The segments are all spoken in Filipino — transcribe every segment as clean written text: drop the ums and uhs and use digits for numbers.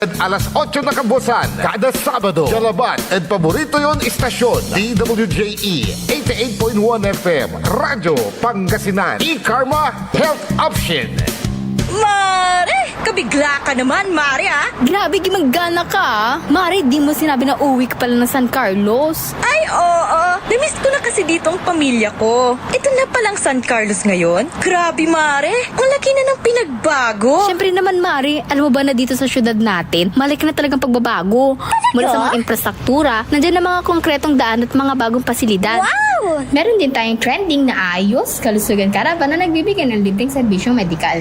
Alas 8 na kabusan, kada Sabado, Jalaban, at paborito yon istasyon, DWJE 88.1 FM, Radyo Pangasinan, E-Karma Health Option. Mare! Kabigla ka naman, Mare, ah! Grabe, gimagana ka, ah. Mare, di mo sinabi na uwi ka pala ng San Carlos. Ay, oo. Namiss ko na kasi dito ang pamilya ko. Ito na palang San Carlos ngayon. Grabe, Mare. Ang laki na ng pinagbago. Siyempre naman, Mare, alam mo ba na dito sa syudad natin, malaki na talagang pagbabago. Mula sa mga infrastruktura, nandiyan na mga konkretong daan at mga bagong pasilidad. Wow! Meron din tayong trending na ayos, kalusugan karavan na nagbibigay ng libreng serbisyong medikal.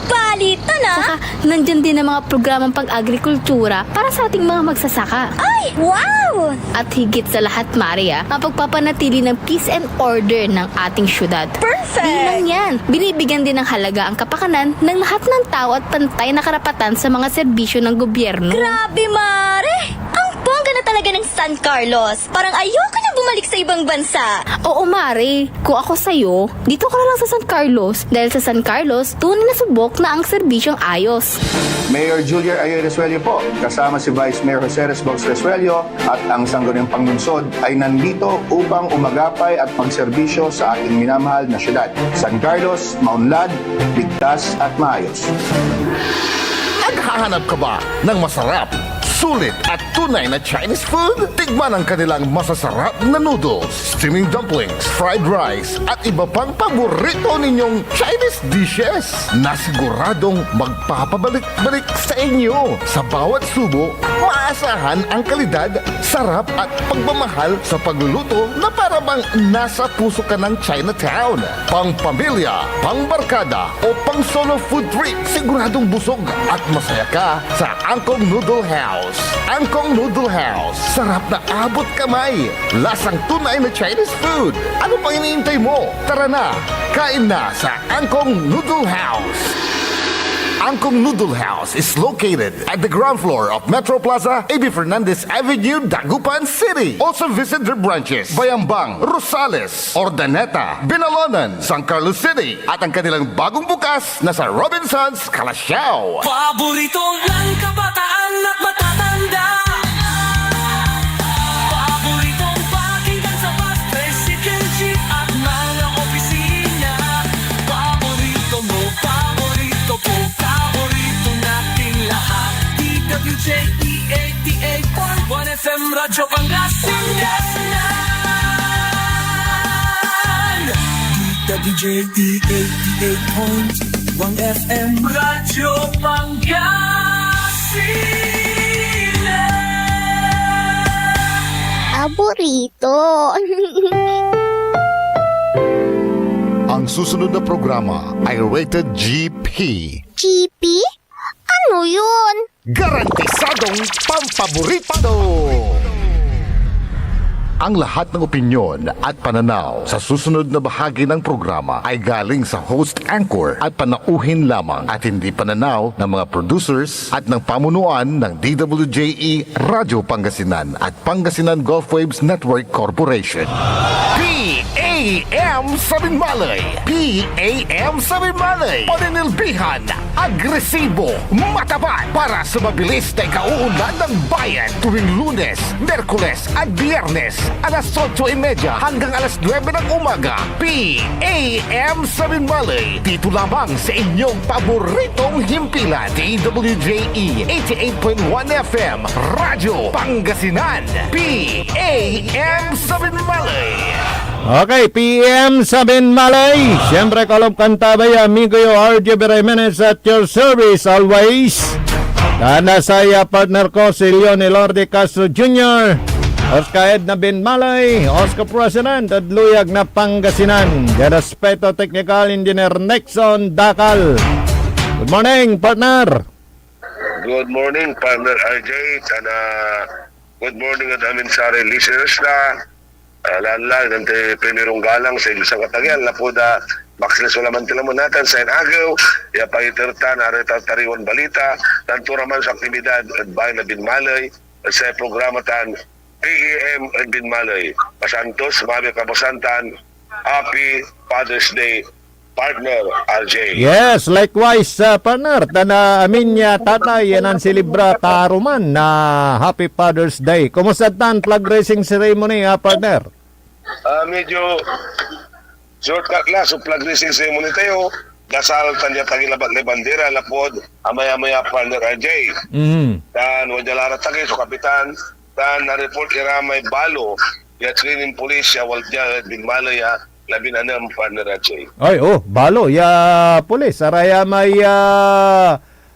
Palitan, ah! Saka, nandyan din ang mga programang pag-agrikultura para sa ating mga magsasaka. Ay, wow! At higit sa lahat, Maria, ang pagpapanatili ng peace and order ng ating syudad. Perfect! Di lang yan, binibigyan din ng halaga ang kapakanan ng lahat ng tao at pantay na karapatan sa mga serbisyo ng gobyerno. Grabe, Mare! Ang bongga na talaga ng San Carlos. Parang ayoko na bumalik sa ibang bansa. Oo, Mare. Kung ako sa'yo, dito ka na lang sa San Carlos. Dahil sa San Carlos, tunay na subok na ang serbisyong ayos. Mayor Julia Ayoy Resuello po, kasama si Vice Mayor Jose Resbox Resuello at ang Sangguniang Panglungsod ay nandito upang umagapay at magserbisyo sa ating minamahal na syudad. San Carlos, maunlad, ligtas at maayos. Naghahanap ka ba ng masarap, sulit at tunay na Chinese food? Tikman ang kanilang masasarap na noodles, steaming dumplings, fried rice at iba pang paborito ninyong Chinese dishes na siguradong magpapabalik-balik sa inyo. Sa bawat subo, maasahan ang kalidad, sarap at pagmamahal sa pagluluto na para bang nasa puso ka ng Chinatown. Pang pamilya, pang barkada o pang solo food trip, siguradong busog at masaya ka sa Angkong Noodle House. Angkong Noodle House. Sarap na abot kamay. Lasang tunay na Chinese food. Ano pang iniintay mo? Tara na, kain na sa Angkong Noodle House. Angkong Noodle House is located at the ground floor of Metro Plaza, A.B. Fernandez Avenue, Dagupan City. Also visit their branches, Bayambang, Rosales, Ordaneta, Binalonan, San Carlos City, at ang kanilang bagong bukas na sa Robinsons, Calasiao. Paborito ng kabataan at matatanda. Paboritong pakinggan sa bus, tricycle, jeep at mga opisina. Paborito mo, paborito ko, paborito nating lahat. DWJE 88.1 FM Radyo Pangasinan. DWJE 88.1 FM Radyo Pangasinan. Paborito. Ang susunod na programa ay rated GP. GP? Ano yun? Garantisadong pampaborito! Ang lahat ng opinyon at pananaw sa susunod na bahagi ng programa ay galing sa host anchor at panauhin lamang at hindi pananaw ng mga producers at ng pamunuan ng DWJE Radio Pangasinan at Pangasinan Gulf Waves Network Corporation. PAM Sabinmalay! PAM Sabinmalay! Paninilbihan, agresibo, matapat para sa mabilis na ikauunlad ng bayan tuwing Lunes, Merkules at Biyernes alas 8:30 hanggang alas 9 ng umaga. PAM Sabinmalay! Dito lamang sa inyong paboritong himpilan. DWJE 88.1 FM Radyo Pangasinan. PAM Sabinmalay! Okay, PM Sabin Malay. Siyempre, Kalob Cantabay, amigo yo, RJ Beremenes at your service always. Tanda saya partner ko, si Leon Elorde Castro Jr., Oscar Edna Bin Malay, Oscar President at Luyag na Pangasinan. The Respeto Technical Engineer Nexon Dakal. Good morning, partner. Good morning, partner RJ. And good morning at amin sa listeners na lalag ng primerong galang sa ilusang katagyan na po da Maxles wala man tilamon natin sa inagaw ya paitirtan areta tariwan balita tanto raman sa aktibidad at bayan na Binmalay sa programa tan PEM at Binmalay Pasantos, Mami Kapasantan, Happy Father's Day partner RJ. Yes, likewise, partner. Tana amin niya tatay yan ang silibra karuman na Happy Father's Day. Kumusta tan flag raising ceremony, partner? Medyo shortcut lang. So flag raising ceremony tayo. Dasal tanya tagilabat ni bandera lapod amaya-maya partner RJ. Dan wajalara tagi so kapitan dan na-report iramay balo ya training police ya walja bin malaya labin anam partner RJ. Ay, balo, ya pulis. Araya may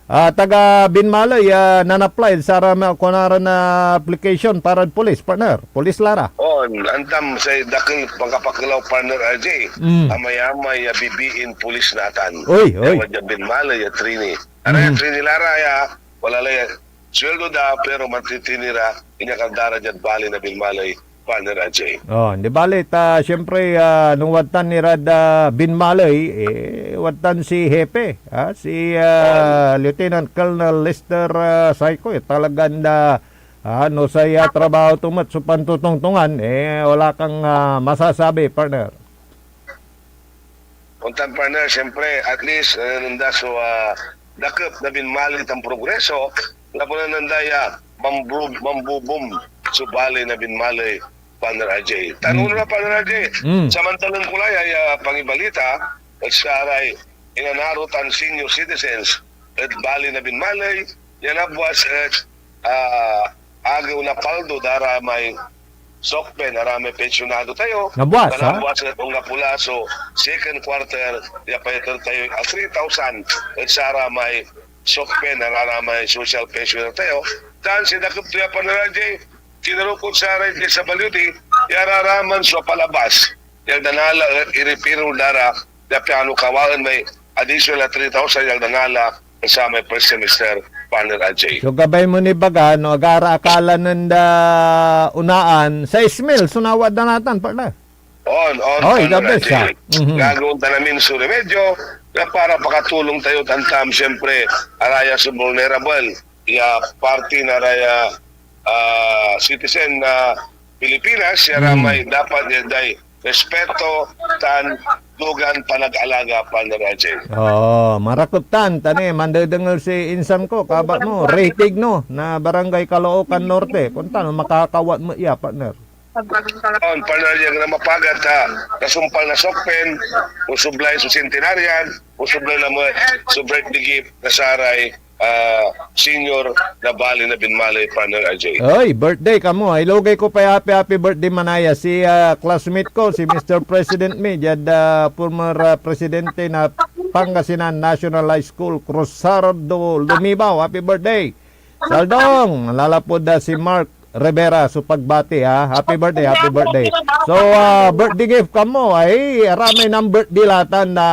taga Binmalay nan-apply sa kunara na application para pulis, partner. Pulis Lara. Antam sa dakil pangkapakilaw partner RJ. Amay-amay ya bibiin pulis natan. Oy. Waja bin malaya trini. Araya trini lara ya walalay sweldo da pero mantitinira inyakandara dyan bali na bin malay partner RJ. Di balit, siyempre, nung watan ni Rad Binmalay, watan si Hepe, si Lieutenant Colonel Lester Saiko, talagang no saya trabaho tumat so pantutungtungan, wala kang masasabi, partner. Untan partner, siyempre, at least, nanda so, dakip na binmalit ang progreso, labo na nandaya, mambubum, subali na binmalay, partner RJ. Tanong na partner RJ, samantalang kulay ay pangibalita, at saray, inanarutan senior citizens, at bali na binmalay, yan abwas at agaw na paldo dara may sokpen, arame pensionado tayo. Nabwas, ha? Nabwas na itong napula, so second quarter, yapayater tayo 3,000, at sara may sokpen, arame may social pensioner tayo. Dan si dakip tuya partner RJ, kinarukot sa rin sa balyuti, yararaman sa palabas. Yung danala, iripiro dara, piano kawalan may additional 3,000 yung danala sa may first semester, partner RJ. So gabay mo ni Baga, no, agara akala nanda unaan, sa Ismail, sunawad na natin, partner. Partner the best, RJ. ha? Gagawin ta namin sa remedyo, na para pakatulong tayo tantam, siyempre, araya sa vulnerable, party na araya citizen na Pilipinas, yara may dapat yaday respeto tan dugan panag-alaga partner RJ. Marakutan, tani, mandadangal si insan ko, kabat mo, rating no, na Barangay Caloocan Norte. Punta, no, makakawat mo iya, partner. Partner RJ, na mapagat kasumpal na sokpen, usublay sa centenarian, usublay na mo, sublay digip na saray, senior na bali na binmalay partner RJ. Oy, birthday ka mo. Ilugay ko pa happy birthday manaya. Si classmate ko, si Mr. President me, jad former presidente na Pangasinan National High School, Cruzardo Lumibaw. Happy birthday. Saldong, lalapod si Mark Rivera so pagbati ha. Happy birthday, happy birthday. So, birthday gift ka mo ay arami ng birthday latan na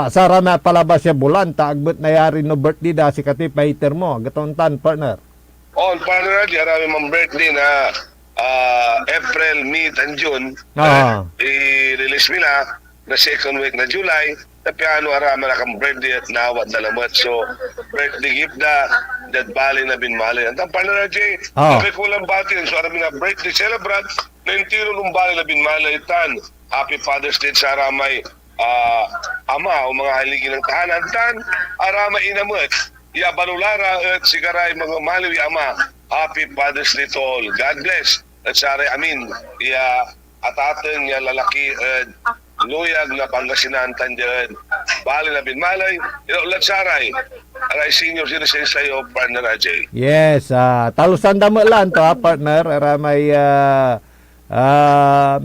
sara na palabas siya bulan, taagbot na yari no birthday da si Kati Paiter mo, gatontan, partner. Partner RJ, arami mang birthday na April, May, and June. I-release nila na second week na July, na piano arami na kang birthday at nawad na lamot. So, birthday gift na, that bali na binmali. Ang partner RJ, sabi ko lang batin, so arami na birthday celebrant, na intiro ng bali na binmali tan. Happy Father's Day sa aramay ama o mga haligi ng tahanan tan arama inamot ya banulara at sigaray mga maliwi ama. Happy Father's Day to all. God bless at saray amin ya ataten ya lalaki luyag na Pangasinan tandiyan bali na binmalay ulat saray aray senior citizen sayo partner RJ. Yes, talusan damo lang to partner, aramay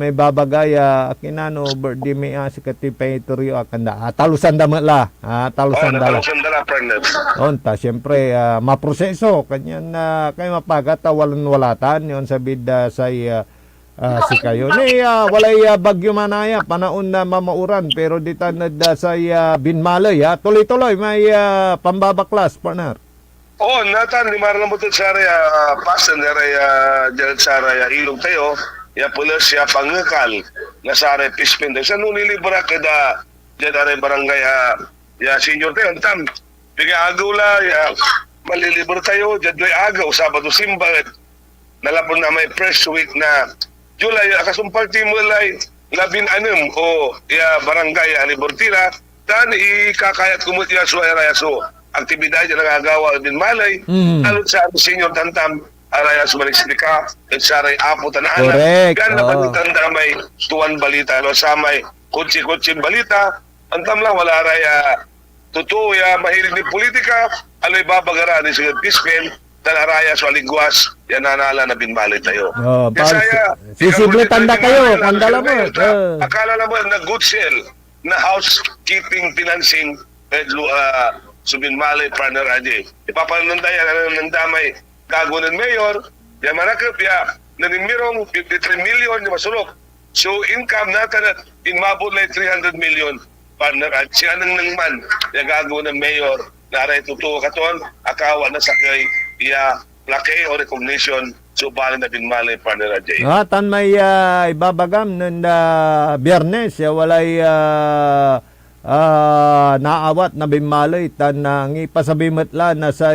may babagay akinano birthday may si Kati Paitorio akanda talusan dama la talusan dala partner. onta syempre maproseso kanyan kay mapagat walan walatan yon sa bida say si kayo ni walay bagyo manaya panaon na mamauran pero ditanad say binmalay tuloy-tuloy may pambabaklas partner. Natan di marang mo sa area pasan area dyan sa area ilog tayo ya pula siya pangakal na sa area pispin sa nunilibra kada dyan area barangay ya senior tayo tam bigay agaw la ya malilibra tayo dyan doy agaw Sabado simba nalapon na may first week na July kasumpal timulay labin-anim o barangay Alibortira dan ikakayat kumut ya suaya so aktibidad yang nagagawa din malay lalo sa senior tantam araya sumanistika at saray apo tanaan Correct. gan napagitang damay tuwan balita lo samay kutsi balita antam lang wala raya totoo ya mahilig ni politika aloy babagara ni sigad pispen dan araya so aligwas yan nanala na binmalay tayo. Sisible tanda kayo, kandala mo. Akala naman na good sale na housekeeping financing subinmalay partner aje. Ipapanundayan ng damay gago ng mayor, ya marakap ya nanimirong 53 million yung masulok. So income natin at inmabot na 300 million partner aje. Siya nang man ya gago ng mayor na aray totoo katon akawa na sakay iya laki o recognition so bali na binmalay partner aje. Tan may ibabagam nun biyernes, walay naawat na bimalay tan ngipasabimatla na sa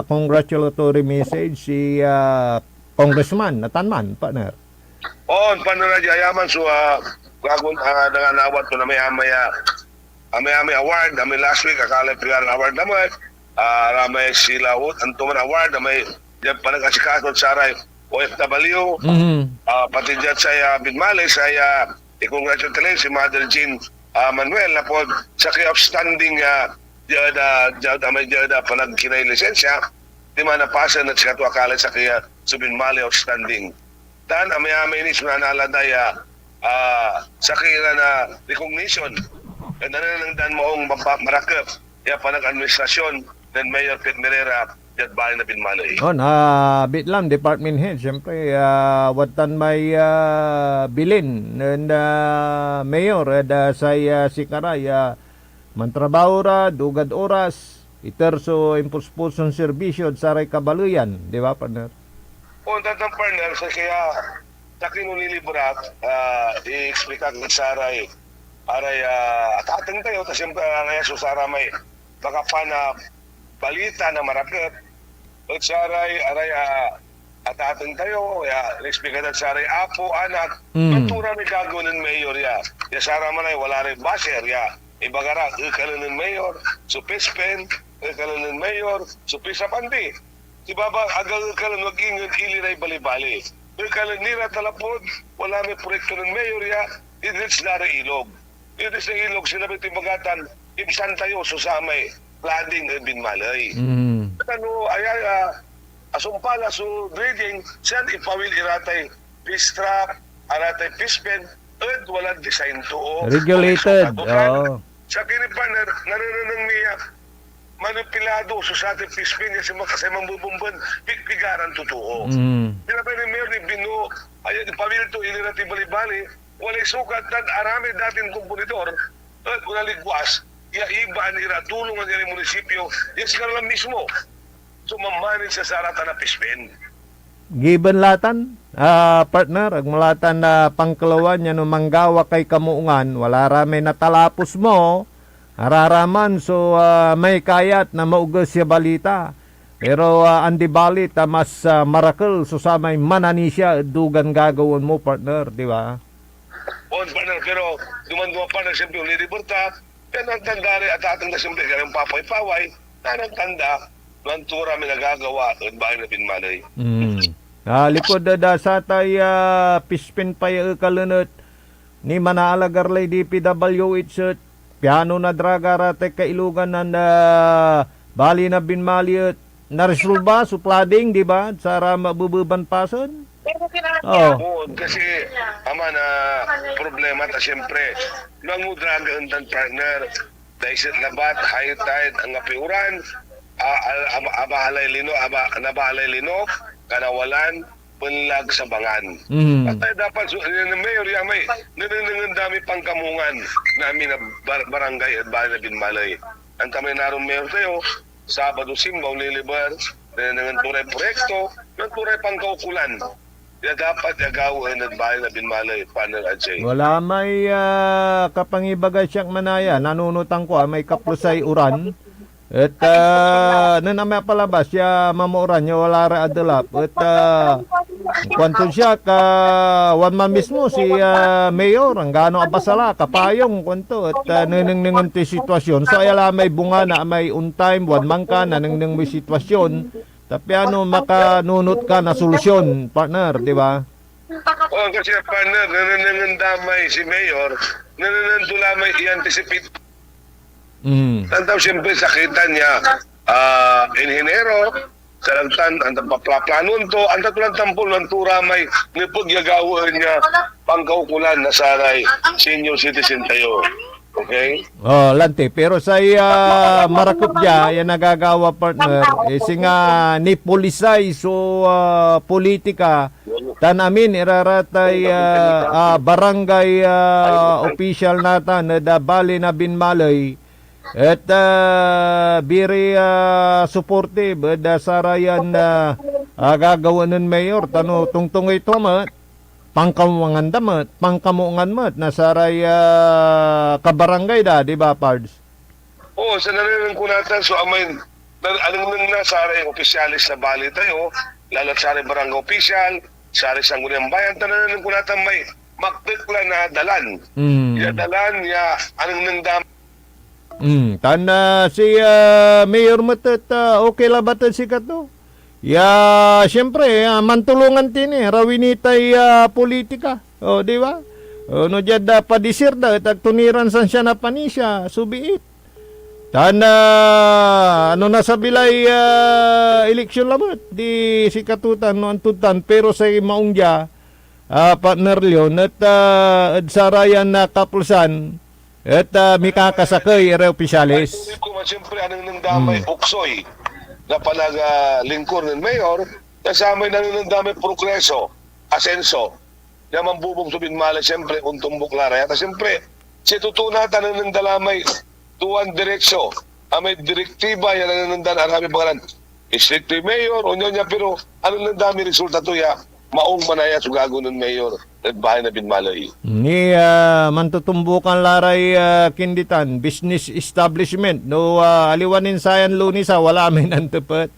congratulatory message si congressman na tanman, partner. Partner aje ayaman so gagon nanganawat ko na may award, may last week akala pilang award naman. Ramay sila Antuman Award na may panagkasikaso sa aray OFW pati dyan sa Binmalay sa i-congratulate si Mother Jean Manuel na po sa outstanding jada panagkinay lisensya di man napasa na siya ito akala sa kaya sa Binmalay outstanding tan amay ni sunanaladay sa kaya na recognition nananangdan moong marakap ya panag-administrasyon ng Mayor Pet Merera at bahay na Binmalay. Bitlam, department head, siyempre, watan may bilin ng mayor sa Sikaray, mantrabaho ra, dugad oras, iterso impulspuson serbisyo sa Saray Kabaluyan, di ba, partner? Tatang partner, sa kaya sa kinulilibrat, i-explica ng Saray, aray, at ating tayo, tas siyempre, susara may baka pa na balita na marakit at saray aray at ating tayo expected saray apo anak matura may gagawin ng mayor ya sara man ay wala rin basher ibagara ikalan ng mayor supispen ikalan ng mayor supisapandi ibaba agal ikalan wag ingon iliray bali-bali ikalan nira talapod wala may proyekto ng mayor idrits dara ilog idrits na ilog sila may timbagatan ibsan tayo susamay flooding at Binmalay. Asumpala so dredging siyan ipawil iratay fish trap aratay fish pen at walang design to regulated. Sa kinipaner nananang niya manipilado sa ating fish pen niya si makasay mambubumban pigpigaran totoo. Pinapay ni Mayor ni Bino ayan ipawil to ilirati bali-bali walay sukat at arami dating komponitor at unaligwas iba nila tulungan niya ng munisipyo yung sigara lang mismo so mamanit sa sarata na pispen given latan partner ag malatan na pangkalawan yan manggawa kay kamuungan wala ramay natalapos mo araraman so may kayat na maugas siya balita pero andi balit mas marakel so sa may mananisya dugan gagawin mo partner di ba? Partner pero duman pa na siyempre ulit libertad yan ang tanda rin at atang na siyempre ganang papay-paway na nagtanda ng tura may nagagawa at bahay na Binmalay. Likod da sa tay pispin pay kalunot ni Manalagarlay DPWH piano na draga rate kailugan ng bali na Binmalay na resolba so flooding di ba sa mabububan pason? Kasi ama na problema ta siyempre mangudraga undan partner dahil labat high tide ang apiuran abahalay lino kanawalan punlag sa bangan at dapat ng mayor may nananangan dami pangkamungan namin na barangay at bahay na Binmalay ang kami narong mayor tayo Sabado Simbaw lilibar nananangan turay proyekto ng turay pangkaukulan dapat gagawin at bahay na Binmalay partner Ajay. Wala may kapangibagay siyang manaya. Nanunutang ko may kaplusay uran. At nanamay palabas siya mamuuran niya wala ra adalap. At Kwanto siya ka one man mismo si Mayor ang gaano abasala kapayong kwanto at naningningan ti sitwasyon so ayala may bunga na may on time one man ka naningning may sitwasyon tapi ano makanunot ka na solusyon partner di ba? Oo, kasi partner, nananandamay si Mayor, nananandulamay i-anticipate. Tantaw siyempre sakitan niya, inhinero, salagtan, ang paplanon to, ang tatulang tampol ng turamay, nipagyagawin niya, pangkaukulan na saray, senior citizen tayo. Okay? Oh, lante. Pero sa marakop niya, yan nagagawa partner, singa ni polisay so politika, tanamin iraratay barangay official nata na dabali na binmalay at biri supportive da sarayan na gagawa ng mayor tano tungtong ito mat pangkamungan damat, pangkamungan mat, nasaray kabarangay da, di ba, Pards? Oo, sa narinig ko natin, so amin, anong nang nasaray opisyalis na bali tayo, lalat saray barangay official, saray sangguniang bayan, narinig ko natin may magtikla na dalan. Ya dalan, ya anong nang dam. Tanda si Mayor Matet, okay la ba si Kato? Ya, siyempre, mantulungan tin rawinitay politika. O, di ba? O, no, dyan padisir da, tagtuniran san siya na panisya, subiit. Tanda, ano na sa bilay eleksyon labat, di si Katutan, no, antutan, pero sa maungya, partner Leon, at sarayan na kapulsan, at mikakasakay, ere opisyalis. Siyempre, anong nang damay, uksoy. Na palaga lingkod ng mayor, kasama na ng dami progreso, asenso, na mambubong subinmala, siyempre, untumbok lara. At siyempre, si tutunatan ng dalamay, tuwan direksyo, may direktiba, yan ang nandan, arami pangalan, strictly mayor, unyo niya, pero ano ng dami resulta to ya, maong manaya sugago ng mayor, at bahay na binmalay. Ni mantutumbukan laray kinditan, business establishment, no aliwanin sayan lunisa, wala may nantupat.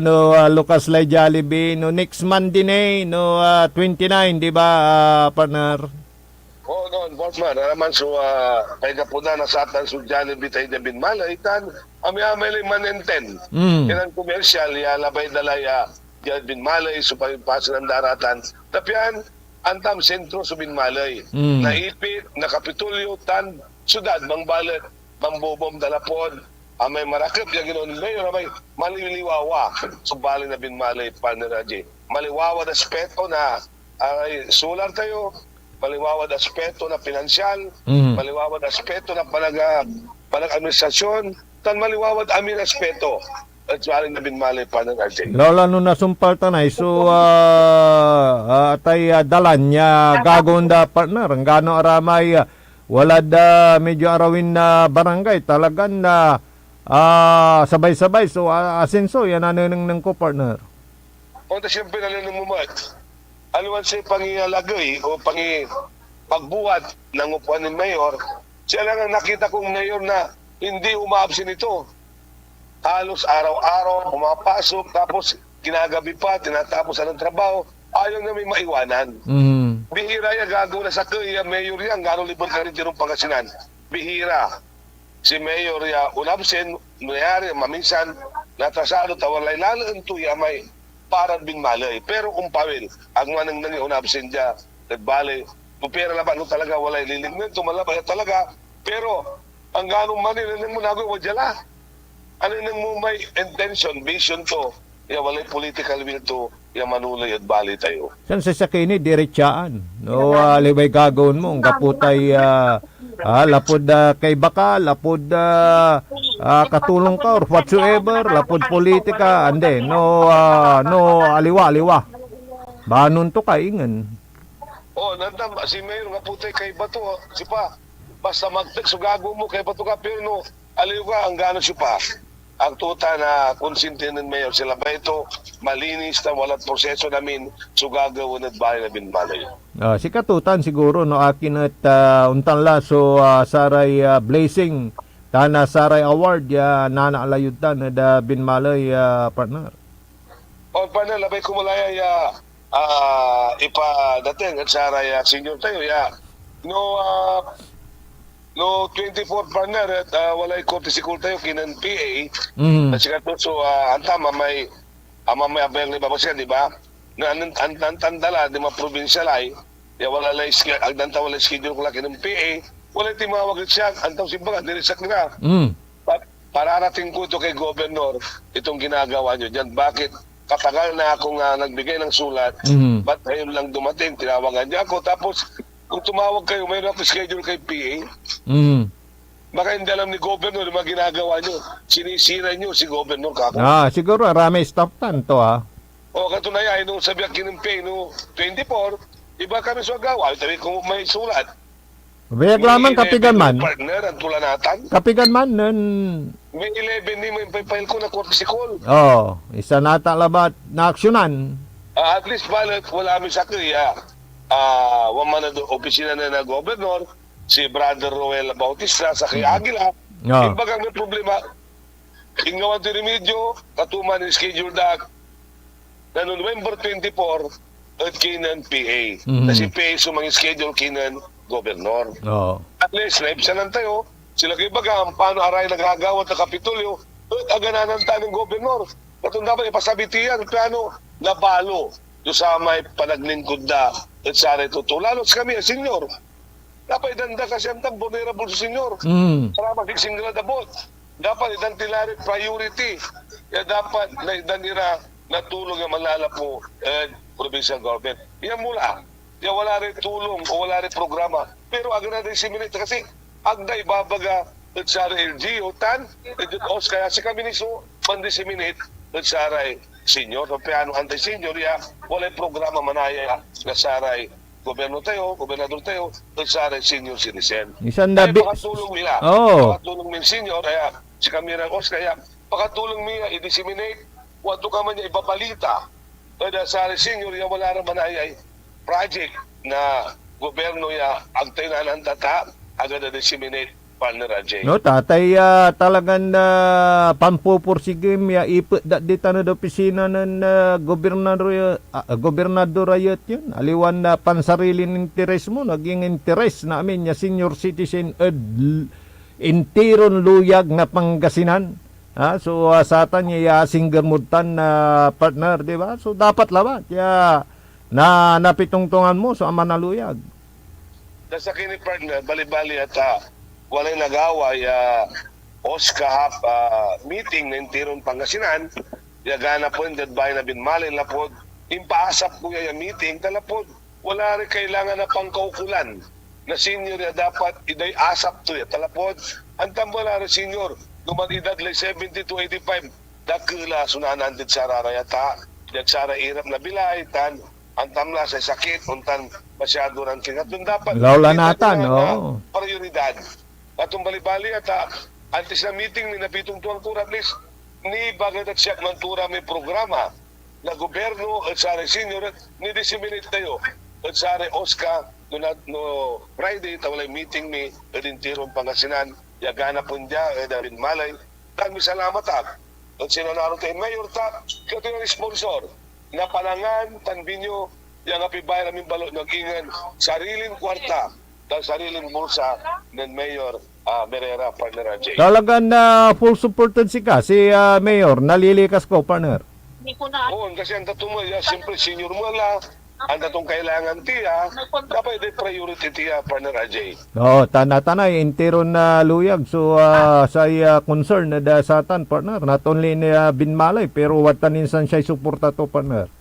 No Lucas Lay Jollibee, no next Monday no 29, di ba partner? Oo, noon, Bosman, naman so, kay Kapuna na sa atan so Jollibee tayo na binmalay, tan, amay-amay liman and 10. Yan ang komersyal, labay dalaya, diyan binmalay, so pagpasan ng daratan. Tapian, antam sentro sa binmalay. Naipit, nakapitulyo, tan, sudad, mangbalat, mambobom dalapod, may marakip, yung ginoon mayor, may maliliwawa, subali na binmalay, partner Ajay. Maliwawa na aspeto na solar tayo, maliwawa na aspeto na pinansyal, maliwawa na aspeto na panag-administrasyon, tan maliwawa na amin aspeto at suwaring na binmalay pa ng RJ. Lola, nung nasumpal tanay, so tay dalan niya gagawin da partner. Ang gano aramay, wala da medyo arawin na barangay. Talagang na sabay-sabay. So asenso, yan nananang ko partner. O ta siyempre nalinang mumat. Aluan siya pangialagay o pagbuhat ng upuan ni Mayor, siya lang ang nakita kong Mayor na hindi umaabsin ito. Halos araw-araw, pumapasok, tapos kinagabi pa, tinatapos ng trabaho, ayaw na may maiwanan. Bihira yan, gagawin na sa kaya, Mayor yan, gano'ng liban ka rin tinong Pangasinan. Bihira. Si Mayor ya, unabsen, nangyari, maminsan, natrasado, tawalay, lalo ang tuya, may parang binmalay. Pero kung pawil, ang manang nangyay, unabsen dya, nagbalay, pupera laban, talaga, walay lilingmen, tumalabay talaga, pero, ang ganong manin, mo nagawin, wadya ano nang mo may intention, vision to, ya walay political will to, ya manulay at bali tayo. San sa sakini, diretsaan. No, libay gagawin mo, ang kaputay, lapod kay baka, lapod katulong ka, or whatsoever, lapod politika, ande, no, aliwa. Banon to kaingan. Oh, nandam, si Mayor nga putay kay bato, si pa, basta mag-text, so gago mo kay bato ka, pero no, aliw ka, ang gano'n si pa. Ang tuta na konsinti ng Mayor, sila ba ito malinis na walang proseso namin so gagawin at bahay na binmalay. Si Katutan siguro no akin at untanla so saray blazing tana saray award ya nanaalayutan na binmalay partner. O partner, labay kumalaya ya ipadating at sa raya senior tayo ya no 24 partner at walay courtesy call tayo kinan PA at siya to so anta mamay abel ni babasyan di ba na antandala di ma probinsya lay ya wala lay agdanta wala schedule ko kinan PA wala timawag siya antaw simbaga diri sa kina pararating ko ito kay Governor, itong ginagawa nyo dyan. Bakit? Katagal na akong nagbigay ng sulat, ba't ngayon lang dumating, tinawagan niya ako. Tapos, kung tumawag kayo, mayroon ako schedule kay PA. Baka hindi alam ni Governor yung mga ginagawa nyo. Sinisira nyo si Governor kako. Siguro, rami stop tan to O, katunayan, nung sabi ang kinimpi, no 24, iba kami sa agawa. Tabi kung may sulat. Bayag lamang kapigan man. Partner, ang tulanatan. Kapigan man, nun. May 11 ni may file ko na courtesy call. Isa nata labat na aksyonan. At least balik, wala kami sa kriya. Waman na opisina na Governor, si Brother Roel Bautista sa kay Aguila. Imbagang may problema. Ingawan ti remedyo, katuman ni schedule dak na November 24 at kinan PA. Kasi PA sumang schedule kinan Governor. At least, naibsanan tayo, sila kay Bagang, paano aray nagagawat na Kapitolyo, at agananan tayo ng Governor. Katong dapat ipasabitiyan, paano nabalo do sa may panaglingkod na at sa ito. Lalos kami, senyor. Dapat idanda kasi ang vulnerable sa senyor. Para mag-fixing nila dabot. Dapat idantilari priority. Kaya dapat na idanira natulong ang malala po provincial government. Yan mula. Kaya wala rin tulong o wala rin programa. Pero agad na disseminate kasi agda ibabaga at sa LGO tan os kaya si kami niso man-disseminate at sa senior. Paano anti-senior ya wala programa manaya na sa gobyerno tayo, gobernador tayo at sa senior citizen. Isan Kaya dabi. pakatulong nila. Pakatulong min senior kaya si kami rin os kaya pakatulong niya i-disseminate wato ka man niya ipabalita. Kaya sa senior ya wala rin manaya project na gobyerno ya agtay na ng tata agad na disseminate partner Ajay. No, tatay talagang pampupursigim ya ipot dat dita na opisina ng gobernador ayat yun. Aliwan na pansariling interes mo, naging interes namin ya senior citizen intiron luyag na Pangasinan. So satan ya singgermutan na partner, di ba? So dapat labat ya na napitungtungan mo sa Manaluyag. Nasa kini partner, bali-bali at walay nagaway OSCA meeting na intiron Pangasinan, yagana po yung bahay na binmalin na po, impaasap ko yung meeting, talapod, wala rin kailangan na pangkaukulan na senior ya dapat iday asap to ya, talapod, ang tambala rin senior, dumadidad like 70 to 85, dakila sunanan din sa rarayata, dagsara irap na bilay, tan, antam na sa sakit, untan masyado ng kinatun dapat. Laulanatan, prioridad. Atong bali-bali at antes na meeting ni napitong tuwang tura, at least ni bagay at siya mantura may programa na gobyerno at sa senior ni disseminate tayo at sa OSCA no Friday tawalay meeting ni Edintirong Pangasinan yagana po niya Darin Malay kami salamat at sinanaro tayo mayor ta kato yung sponsor na palangan, tanbinyo, yung apibay namin balot, nag-ingan, sariling kwarta, ng sariling bulsa ng Mayor Merera, partner Ajay. Talagang full supported si Mayor, nalilikas ko, partner. Oo, kasi ang tatong mo, siyempre senior mo lang, ang tatong kailangan tiya, dapat yung priority tiya, partner Ajay. Tanay, interon na luyag. So, say concern na dasatan, partner. Not only na binmalay, pero wataninsan siya suporta to, partner.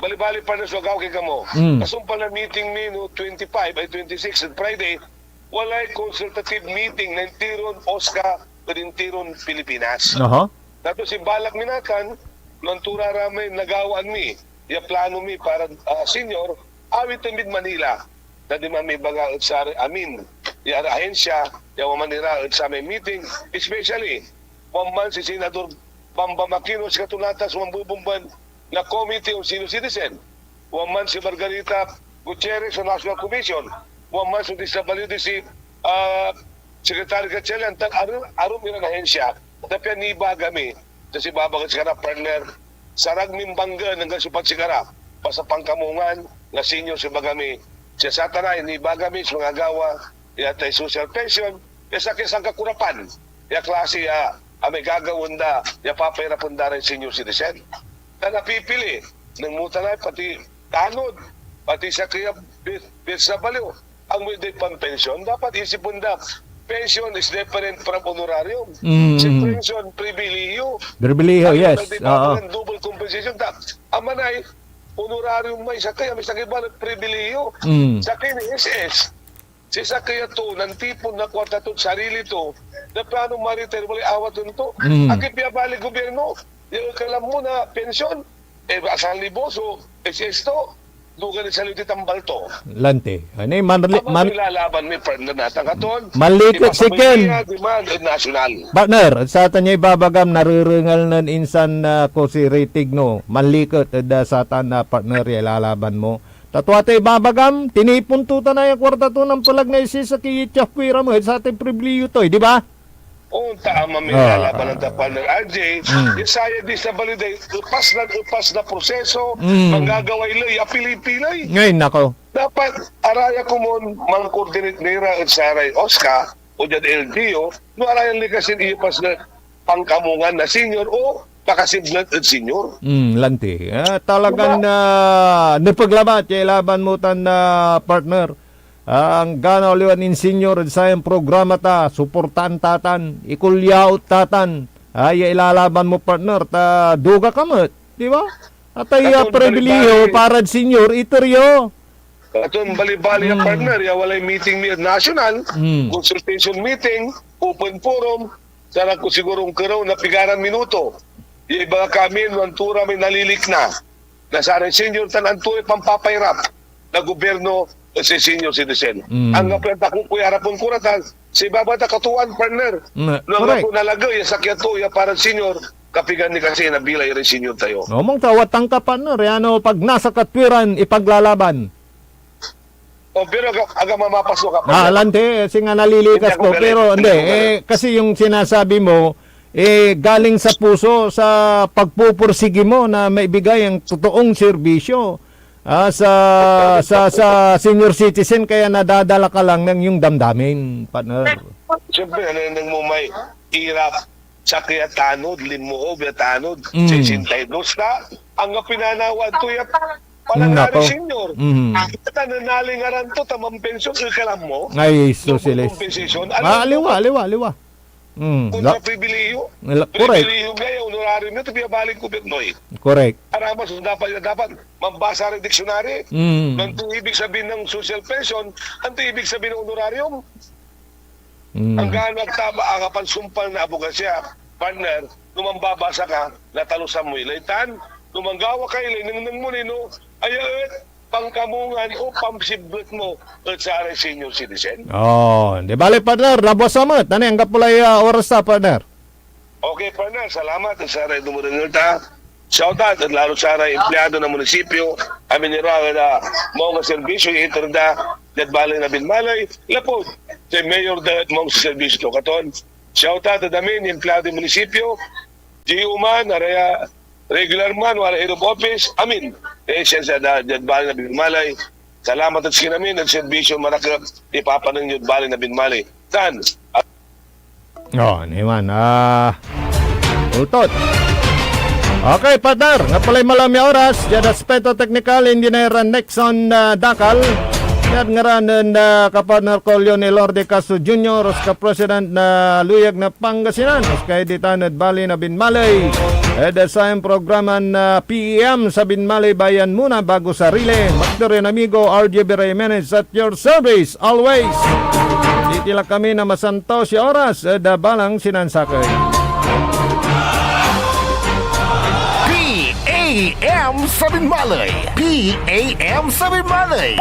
Bali-bali, partner, so agaw kay kamo. Kasumpa na meeting ni no, 25 ay 26 at Friday, walay consultative meeting ng Tiron OSCA ng Tiron Pilipinas. Dato si Balak Minatan, nantura ramay nagawan mi, ya plano mi para senior, awit ng Manila. Na di man may baga sa amin, ya ahensya, ya manira sa may meeting, especially, waman si Senador Bamba Maquino sa katulatas, wambubumban na Committee on Senior Citizen, waman si Margarita Gutierrez sa National Commission, waman si DSWD si Secretary Gatchalian, arum yun ang ahensya, tapos ni Bagami, kasi babagat sigara partner, sarag mimbangga ng kasupat sigara, pa sa pangkamungan nga senior si Bagami. Siya sa tanay ni Bagami sa mga gawa yatay social pension kesa kisang kakurapan. Ya klase may gagawin da ya papayrapan da rin senior citizen. Na napipili ng mutanay pati tanod pati sa kaya bit sa baliw. Ang may pang pension dapat isipon da pension is different from honorarium. Si pension pribiliyo. Berbiliho, yes. Oo. Double compensation tax. Amanay, honorarium may sakay, may sakay ba pribiliyo? Sakay ni SS. Si sakay to, ng tipon na kwarta to, sarili to, na plano maritir, wala awat to. Aki piyabali gobyerno, yung kalam mo na pension, asang libo, so SS to, dugan sa litit ang balto. Lante. Ano Ilalaban may partner natin katon. Malikot si Ken. Demand national. Partner, sa tanya ibabagam narurengal nan insan na ko si rating no. Malikot sa tan na partner ilalaban mo. Tatwate ibabagam, tinipon tuta na yung kwarta to ng palag na isi sa kiyityakwira mo sa ating pribliyo to, di ba? Oo, tama may lalaban ng partner RJ. Isaya di sa baliday, upas na proseso, manggagawa ilay, apilay-pilay. Ngayon nako. Dapat, araya ko mo, mang-coordinate nira at saray Oscar, o dyan LDO, no arayan likasin ipas na pangkamungan na senior o pakasiblat at senior. Lante. Talagang napaglabat, laban mo tan na partner. Ang ganoliwan in senior sa yung programa ta, suportan tatan, ikulyaw tatan, ay ilalaban mo partner, ta duga kamot, di ba? At ay pribiliyo para senior, itoryo. Atong bali-bali ang partner, walay meeting national, consultation meeting, open forum, sarang ko sigurong karaw na pigaran minuto. Yung iba kami, antura may nalilik na sarang senior tan antura pampapayrap na gobyerno si senior citizen. Ang kapenta kung kuya harapon kuratan, si babata katuan partner. Nung ako nalagay, sakya to, para senior, kapigan ni kasi nabilay rin senior tayo. Mong tawatang ka partner, ano, pag nasa katwiran, ipaglalaban. Pero aga mamapasok ka partner. Lante, nga nalilikas ko. Pero hindi, kasi yung sinasabi mo, galing sa puso, sa pagpupursigi mo na maibigay ang totoong serbisyo. Sa senior citizen kaya nadadala ka lang ng yung damdamin, partner. Siyempre, nang mo may hirap sa kaya tanod, limuob, tanod, 62 na, ang pinanawan to ya palangari senior. Tananalingaran to, tamang pensyon, ikalam mo. Ay, socialist. Aliwa. Kung sa pribiliyo, pribiliyo gaya, honorarium nito, piyabalik ko Betnoy. Correct. Aramas, dapat mambasa rin diksyonary. Ang ibig sabihin ng social pension, ang ibig sabihin ng honorarium. Ang ganag tama, ang kapansumpal na abogasya, partner, nung mambabasa ka, natalusan mo ilaitan, nung manggawa ka ilay, nang munino, ayat, pangkamungan o pamsiblet mo at sa senior citizen. Di bali partner, labos amat. Ano yung kapulay oras na partner? Okay partner, salamat at sa dumurangil ta. Shout out at lalo sa empleyado ng munisipyo. Amin nira na mga serbisyo itor da bali na binmalay. Lapod, sa mayor da mga serbisyo katon. Shout out at amin empleyado ng munisipyo. G.U.Man, araya regular man, wala head of office, amin. Siya sa bali na binmalay. Salamat at sinamin at servisyo marakap ipapanang bali na binmalay. Tan? Niman. Ultot. Okay, partner. Nga pala'y malami oras. Diyan aspeto technical, engineer Nexon Dakal. Yan nga rin kapartner ko Leonel Lorde Castro Jr. Os ka-president na Luyag na Pangasinan. Os ka-editan at bali na binmalay. Sa yung programa na PEM sa Binmalay Bayan muna bago sarili. Magdari amigo RJ Jimenez at your service always. Titila kami na masanto si oras balang sinansakay. PAM sa Binmalay. PAM sa Binmalay.